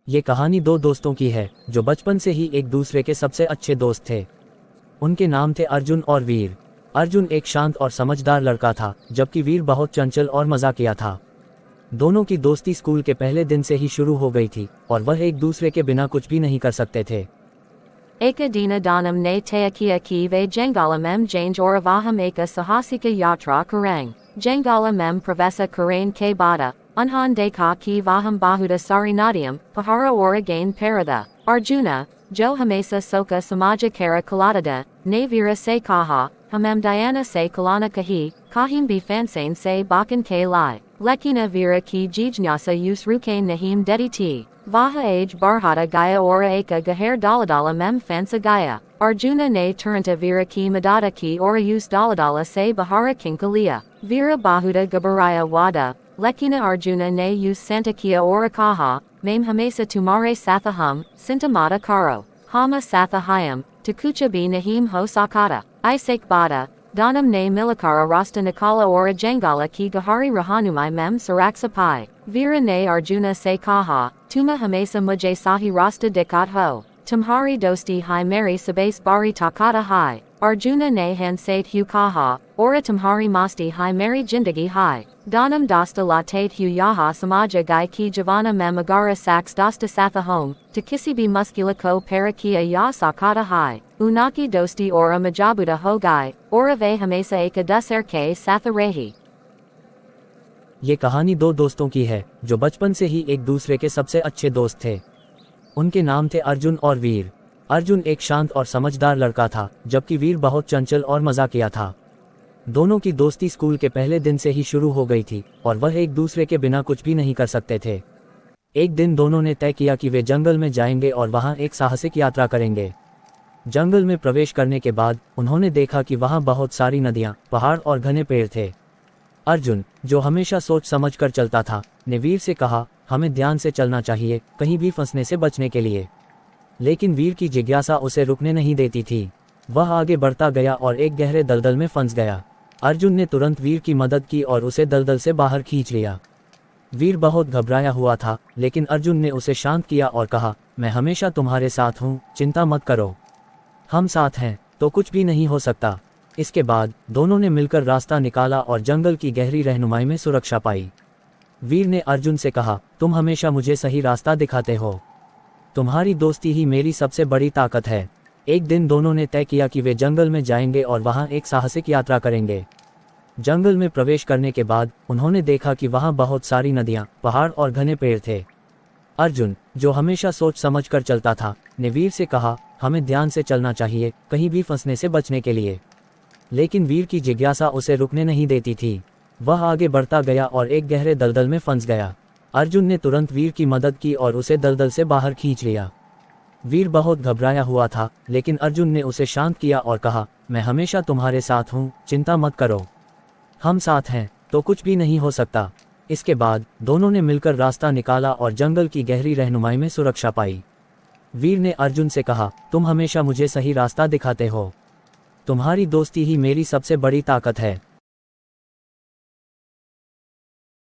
ये कहानी दो दोस्तों की है जो बचपन से ही एक दूसरे के सबसे अच्छे दोस्त थे। उनके नाम थे अर्जुन और वीर। अर्जुन एक शांत और समझदार लड़का था, जबकि वीर बहुत चंचल और मजाकिया था। दोनों की दोस्ती स्कूल के पहले दिन से ही शुरू हो गई थी और वह एक दूसरे के बिना कुछ भी नहीं कर सकते थे। Eka dina danam ne teakia ki ve jengala mem jange oravaham eka sahasika yatra karang. Jengala mem pravesa karain ke bada, unhan de ka ki vaham bahuda sarinadium, pahara ora gain parada. Arjuna, jo hamesa soka samaja kara kaladada, ne vira se kaha, hamem diana se kalana kahi, kahim bi fansane se bakan ke lai. Lekina vira ki jijnyasa use rukain nahim dedi ti. Vaha age barhata gaya ora eka gaher daladala mem fansa gaya. Arjuna ne turanta vira ki madada ki ora use daladala se bahara kinkalia. Vira bahuda gabaraya wada. Lekina Arjuna ne use santakia ora kaha, mame hamesa tumare sathahum, sintamata karo. Hama sathahayam, takucha bi nahim ho sakata. Isake bada. Danam ne milakara rasta nikala ora jangala ki gahari rahanumai mem saraksa pai. Vira ne Arjuna se kaha, tuma hamesa mujhe sahi rasta dikat ho. Tumhari dosti hai meri sabase bari takata hai. Arjuna ne han sate hu kaha, ora tumhari masti hai meri jindagi hai. Danam dasta la tate hu yaha samaja gai ki javana mem agara sax dasta satha home, to kisi bi musculako parakia ya sakata hai. Unaki dosti ora majabuda ho gai, ora ve hamesa eka duser ke satha rehi. ये कहानी दो दोस्तों की है जो बचपन से ही एक दूसरे के सबसे अच्छे दोस्त थे। उनके नाम थे अर्जुन और वीर। अर्जुन एक शांत और समझदार लड़का था, जबकि वीर बहुत चंचल और मजाकिया था। दोनों की दोस्ती स्कूल के पहले दिन से ही शुरू हो गई थी और वह एक दूसरे के बिना कुछ भी नहीं कर सकते थे। एक दिन दोनों ने तय किया कि वे जंगल में जाएंगे और वहां एक साहसिक यात्रा करेंगे। जंगल में प्रवेश करने के बाद उन्होंने देखा कि वहां बहुत सारी नदियां, पहाड़ और घने पेड़ थे। अर्जुन, जो हमेशा सोच समझ कर चलता था, ने वीर से कहा, हमें ध्यान से चलना चाहिए, कहीं भी फंसने से बचने के लिए। लेकिन वीर की जिज्ञासा उसे रुकने नहीं देती थी। वह आगे बढ़ता गया और एक गहरे दलदल में फंस गया। अर्जुन ने तुरंत वीर की मदद की और उसे दलदल से बाहर खींच लिया। वीर बहुत घबराया हुआ था, लेकिन अर्जुन ने उसे शांत किया और कहा, मैं हमेशा तुम्हारे साथ हूँ, चिंता मत करो। हम साथ हैं तो कुछ भी नहीं हो सकता। इसके बाद दोनों ने मिलकर रास्ता निकाला और जंगल की गहरी रहनुमाई में सुरक्षा पाई। वीर ने अर्जुन से कहा, तुम हमेशा मुझे सही रास्ता दिखाते हो। तुम्हारी दोस्ती ही मेरी सबसे बड़ी ताकत है। एक दिन दोनों ने तय किया कि वे जंगल में जाएंगे और वहां एक साहसिक यात्रा करेंगे। जंगल में प्रवेश करने के बाद उन्होंने देखा कि वहां बहुत सारी नदियां, पहाड़ और घने पेड़ थे। अर्जुन, जो हमेशा सोच समझ कर चलता था, ने वीर से कहा, हमें ध्यान से चलना चाहिए, कहीं भी फंसने से बचने के लिए। लेकिन वीर की जिज्ञासा उसे रुकने नहीं देती थी। वह आगे बढ़ता गया और एक गहरे दलदल में फंस गया। अर्जुन ने तुरंत वीर की मदद की और उसे दलदल से बाहर खींच लिया। वीर बहुत घबराया हुआ था, लेकिन अर्जुन ने उसे शांत किया और कहा, मैं हमेशा तुम्हारे साथ हूँ, चिंता मत करो। हम साथ हैं तो कुछ भी नहीं हो सकता। इसके बाद दोनों ने मिलकर रास्ता निकाला और जंगल की गहरी रहनुमाई में सुरक्षा पाई। वीर ने अर्जुन से कहा, तुम हमेशा मुझे सही रास्ता दिखाते हो। तुम्हारी दोस्ती ही मेरी सबसे बड़ी ताकत है।